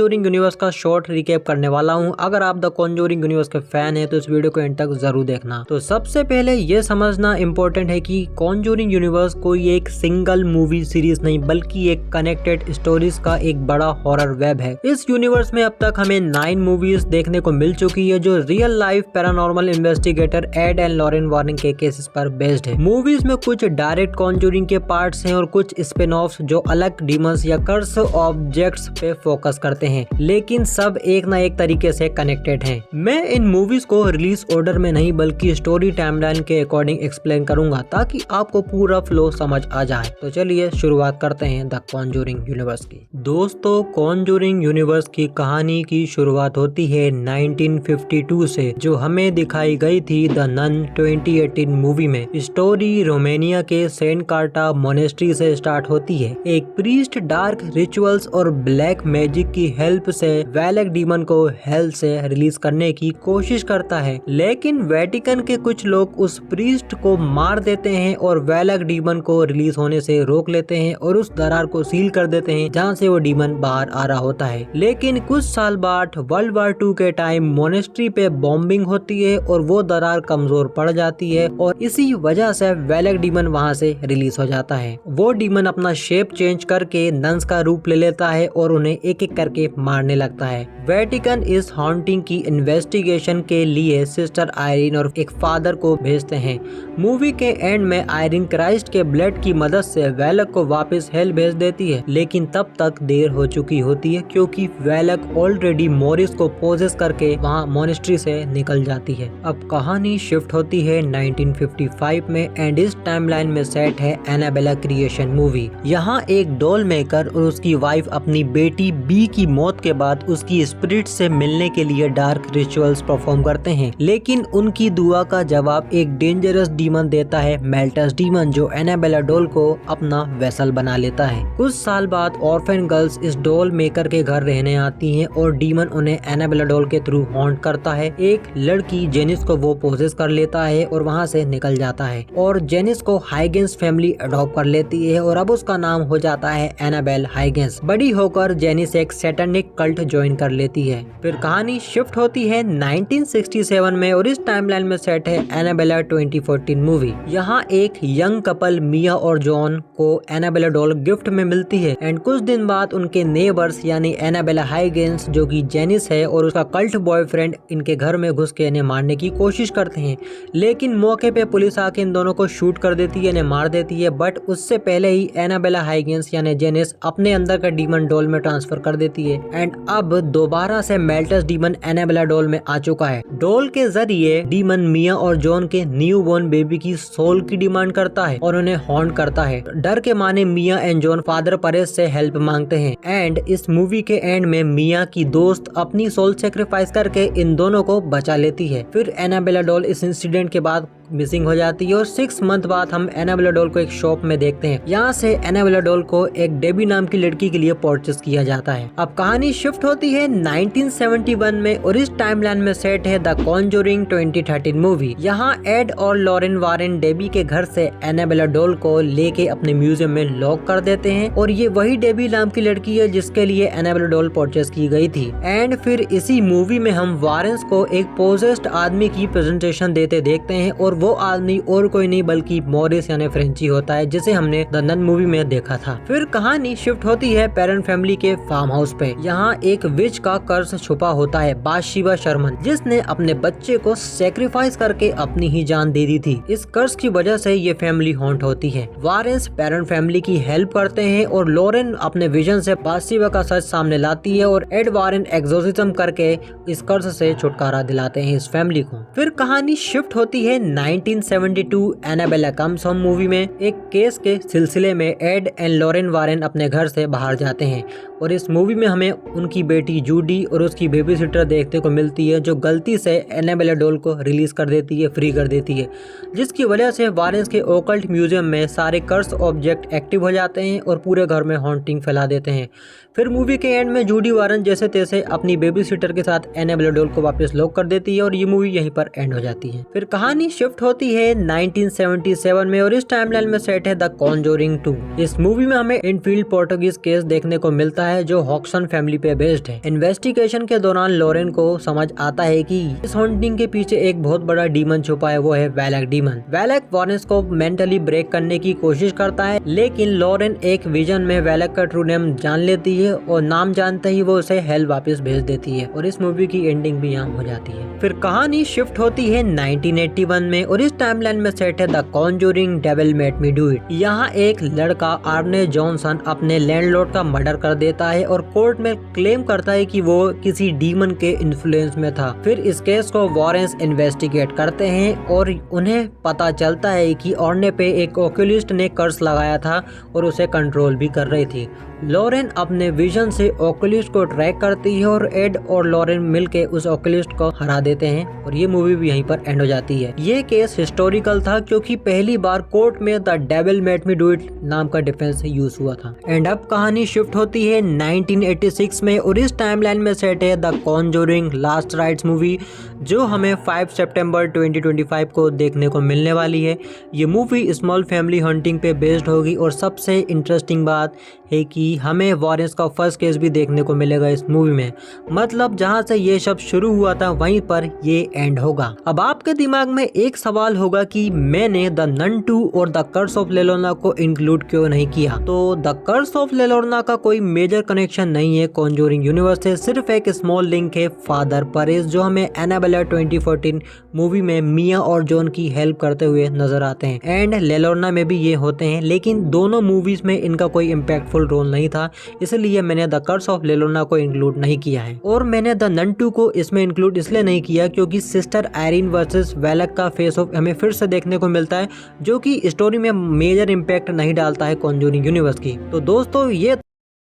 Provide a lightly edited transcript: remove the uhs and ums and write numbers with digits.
Conjuring universe का short recap करने वाला हूं। अगर आप द कॉन्जूरिंग यूनिवर्स के फैन हैं तो इस वीडियो को एंड तक जरूर देखना। तो सबसे पहले ये समझना इम्पोर्टेंट है कि कॉन्जूरिंग यूनिवर्स कोई एक सिंगल मूवी सीरीज नहीं बल्कि एक कनेक्टेड स्टोरीज का एक बड़ा हॉरर वेब है। इस यूनिवर्स में अब तक हमें 9 मूवीज देखने को मिल चुकी है जो real life paranormal investigator Ed and Lorraine Warren के केसेस पर बेस्ड है। मूवीज में कुछ डायरेक्ट कॉन्जूरिंग के पार्ट्स हैं और कुछ स्पिन ऑफ्स जो अलग डीमंस या कर्स ऑब्जेक्ट्स पे फोकस करते हैं, लेकिन सब एक ना एक तरीके से कनेक्टेड हैं। मैं इन मूवीज को रिलीज ऑर्डर में नहीं बल्कि स्टोरी टाइमलाइन के अकॉर्डिंग एक्सप्लेन करूंगा ताकि आपको पूरा फ्लो समझ आ जाए। तो चलिए शुरुआत करते हैं द कॉन्जूरिंग यूनिवर्स की। दोस्तों, कॉन्जूरिंग यूनिवर्स की कहानी की शुरुआत होती है 1952 से, जो हमें दिखाई गई थी द नन 2018 मूवी में। स्टोरी रोमानिया के सेंट कार्टा मोनेस्ट्री से स्टार्ट होती है। एक प्रीस्ट डार्क रिचुअल्स और ब्लैक मैजिक की हेल्प से वैलेक डीमन को हेल से रिलीज करने की कोशिश करता है, लेकिन वेटिकन के कुछ लोग उस प्रीस्ट को मार देते हैं और वैलेक डीमन को रिलीज होने से रोक लेते हैं और उस दरार को सील कर देते हैं जहां से वो डीमन बाहर आ रहा होता है। लेकिन कुछ साल बाद वर्ल्ड वार 2 के टाइम मोनेस्ट्री पे बॉम्बिंग होती है और वो दरार कमजोर पड़ जाती है और इसी वजह से वैलेक डीमन वहां से रिलीज हो जाता है। वो डीमन अपना शेप चेंज करके नन्स का रूप ले लेता है और उन्हें एक एक करके मारने लगता है। वेटिकन इस हॉन्टिंग की इन्वेस्टिगेशन के लिए सिस्टर आयरीन और एक फादर को भेजते हैं। मूवी के एंड में आयरीन क्राइस्ट के ब्लड की मदद से वैलेक को वापस हेल भेज देती है, लेकिन तब तक देर हो चुकी होती है क्योंकि वैलेक ऑलरेडी मॉरिस को पोजेस करके वहां मोनेस्ट्री से निकल जाती है। अब कहानी शिफ्ट होती है 1955 में एंड इस टाइमलाइन में सेट है एनाबेला क्रिएशन मूवी। यहाँ एक डॉल मेकर और उसकी वाइफ अपनी बेटी बी की मौत के बाद उसकी स्पिरिट से मिलने के लिए डार्क रिचुअल्स परफॉर्म करते हैं, लेकिन उनकी दुआ का जवाब एक डेंजरस डीमन देता है, मेल्टस डीमन, जो एनाबेला डॉल को अपना वेसल बना लेता है। कुछ साल बाद ऑर्फन गर्ल्स इस डॉल मेकर के घर रहने आती हैं और डीमन उन्हें एनाबेला डॉल के थ्रू हॉन्ट करता है। एक लड़की जेनिस को वो पोजेस कर लेता है और वहाँ से निकल जाता है और जेनिस को हाइगेंस फैमिली अडॉप्ट कर लेती है और अब उसका नाम हो जाता है एनाबेल हाइगेंस। बड़ी होकर जेनिस एक सैटेनिक कल्ट ज्वाइन कर लेती है। फिर कहानी शिफ्ट होती है 1967 में और इस टाइमलाइन में सेट है एनाबेला 2014 मूवी। यहाँ एक यंग कपल मिया और जॉन को एनाबेला डॉल गिफ्ट में मिलती है एंड कुछ दिन बाद उनके नेबर्स यानी एनाबेला हाइगेंस जो कि जेनिस है और उसका कल्ट बॉयफ्रेंड इनके घर में घुस के इन्हें मारने की कोशिश करते हैं, लेकिन मौके पे पुलिस आके इन दोनों को शूट कर देती है, इन्हें मार देती है। बट उससे पहले ही एनाबेला हाइगेंस यानी जेनिस अपने अंदर का डीमन डॉल में ट्रांसफर कर देती है एंड अब दोबारा से मेल्टस डीमन एनाबेला डॉल में आ चुका है। डॉल के जरिए डीमन मिया और जॉन के न्यू बोर्न बेबी की सोल की डिमांड करता है और उन्हें हॉन्ट करता है। डर के माने मिया एंड जॉन फादर परेश से हेल्प मांगते हैं एंड इस मूवी के एंड में मिया की दोस्त अपनी सोल सेक्रीफाइस करके इन दोनों को बचा लेती है। फिर एनाबेला डॉल इस इंसिडेंट के बाद मिसिंग हो जाती है और 6 मंथ बाद हम एनाबेला डॉल को एक शॉप में देखते हैं। यहाँ से एनाबेला डॉल को एक डेबी नाम की लड़की के लिए परचेस किया जाता है। अब कहानी शिफ्ट होती है 1971 में और इस टाइमलाइन में सेट है द कॉन्जूरिंग 2013 मूवी। यहाँ एड और लॉरेन वारेन डेबी के घर से एनाबेला डॉल को लेके अपने म्यूजियम में लॉक कर देते हैं और ये वही डेबी नाम की लड़की है जिसके लिए एनाबेला डॉल परचेस की गई थी। एंड फिर इसी मूवी में हम वारेंस को एक पोजेस्ड आदमी की प्रेजेंटेशन देते देखते हैं और वो आदमी और कोई नहीं बल्कि मॉरिस यानी फ्रेंची होता है जिसे हमने द नन मूवी में देखा था। फिर कहानी शिफ्ट होती है पेरेंट फैमिली के फार्म हाउस पे। यहाँ एक विच का कर्ज छुपा होता है, बाशिबा शर्मन, जिसने अपने बच्चे को सेक्रीफाइस करके अपनी ही जान दे दी थी। इस कर्ज की वजह से ये फैमिली हॉन्ट होती है। वारेंस पेरेंट फैमिली की हेल्प करते हैं और लॉरेन अपने विजन से बाशिबा का सच सामने लाती है और एड वारेन एक्सोर्सिज्म करके इस कर्ज से छुटकारा दिलाते हैं इस फैमिली को। फिर कहानी शिफ्ट होती है 1972 एनाबेला कम्स होम मूवी में। एक केस के सिलसिले में एड एंड लॉरेन वारेन अपने घर से बाहर जाते हैं और इस मूवी में हमें उनकी बेटी जूडी और उसकी बेबी सिटर देखने को मिलती है जो गलती से एनाबेला डॉल को रिलीज कर देती है, फ्री कर देती है, जिसकी वजह से वारेंस के ओकल्ट म्यूजियम में सारे कर्स ऑब्जेक्ट एक्टिव हो जाते हैं और पूरे घर में हॉन्टिंग फैला देते हैं। फिर मूवी के एंड में जूडी वारन जैसे तैसे अपनी बेबी सिटर के साथ एनाबेला डॉल को वापस लॉक कर देती है और ये मूवी यहीं पर एंड हो जाती है। फिर कहानी शिफ्ट होती है 1977 में और इस टाइमलाइन में सेट है द कॉन्जूरिंग 2। इस मूवी में हमें इनफील्ड पोर्टुगीज केस देखने को मिलता है है जो हॉक्सन फैमिली पे बेस्ड है। इन्वेस्टिगेशन के दौरान लॉरेन को समझ आता है कि इस हॉन्टिंग के पीछे एक बहुत बड़ा डीमन छुपा है, वो है वेलक डीमन। वेलक वॉरेंस को मेंटली ब्रेक करने की कोशिश करता है, लेकिन लॉरेन एक विजन में वेलक का ट्रू नेम जान लेती है और नाम जानते ही वो उसे हेल वापस भेज देती है और इस मूवी की एंडिंग भी यहाँ हो जाती है। फिर कहानी शिफ्ट होती है 1981 में और इस टाइमलाइन में सेट है the conjuring devil made me do it. यहाँ एक लड़का आर्ने जॉनसन अपने लैंडलॉर्ड का मर्डर कर देता है और कोर्ट में क्लेम करता है कि वो किसी डीमन के इन्फ्लुएंस में था। फिर इस केस को वॉरेंस इन्वेस्टिगेट करते हैं और उन्हें पता चलता है कि आर्ने पे एक ओक्यूलिस्ट ने कर्स लगाया था और उसे कंट्रोल भी कर रही थी। लॉरेन अपने विजन से ओक्यूलिस्ट को ट्रैक करती है और एड और लॉरेन मिलके उस ओक्यूलिस्ट को हरा देते हैं और ये मूवी भी यहीं पर एंड हो जाती है। ये केस हिस्टोरिकल था क्योंकि पहली बार कोर्ट में the devil made me do it नाम का डिफेंस यूज हुआ था। एंड अब कहानी शिफ्ट होती है 1986 में और इस टाइमलाइन में सेट है the conjuring last rites movie, जो हमें 5 सितंबर 2025 को देखने को मिलने वाली है। ये मूवी स्मॉल फैमिली हंटिंग पे बेस्ड होगी और सबसे इंटरेस्टिंग बात है कि हमें वॉरेंस का फर्स्ट केस भी देखने को मिलेगा इस मूवी में। मतलब जहां से ये सब शुरू हुआ था वहीं पर ये एंड होगा। अब आपके दिमाग में एक सवाल होगा कि मैंने द नन 2 और द कर्स ऑफ ले लोना को इंक्लूड क्यों नहीं किया। तो द कर्स ऑफ ले लोना का कोई मेजर कनेक्शन नहीं है कॉन्जूरिंग यूनिवर्स से, सिर्फ एक स्मॉल लिंक है फादर परेज, जो हमें एनाबेला 2014 मूवी में मिया और जॉन की हेल्प करते हुए नजर आते हैं। एंड ले लोना में भी ये होते हैं, लेकिन दोनों मूवीज में इनका कोई इम्पैक्टफुल रोल नहीं था, इसलिए मैंने द कर्स ऑफ ले लोना को इंक्लूड नहीं किया है। और मैंने द नन 2 को इसमें इंक्लूड इसलिए नहीं किया क्योंकि सिस्टर आयरीन वर्सेस वेलक का फेस ऑफ हमें फिर से देखने को मिलता है, जो कि स्टोरी में मेजर इम्पैक्ट नहीं डालता है कॉन्जूरिंग यूनिवर्स की। तो दोस्तों ये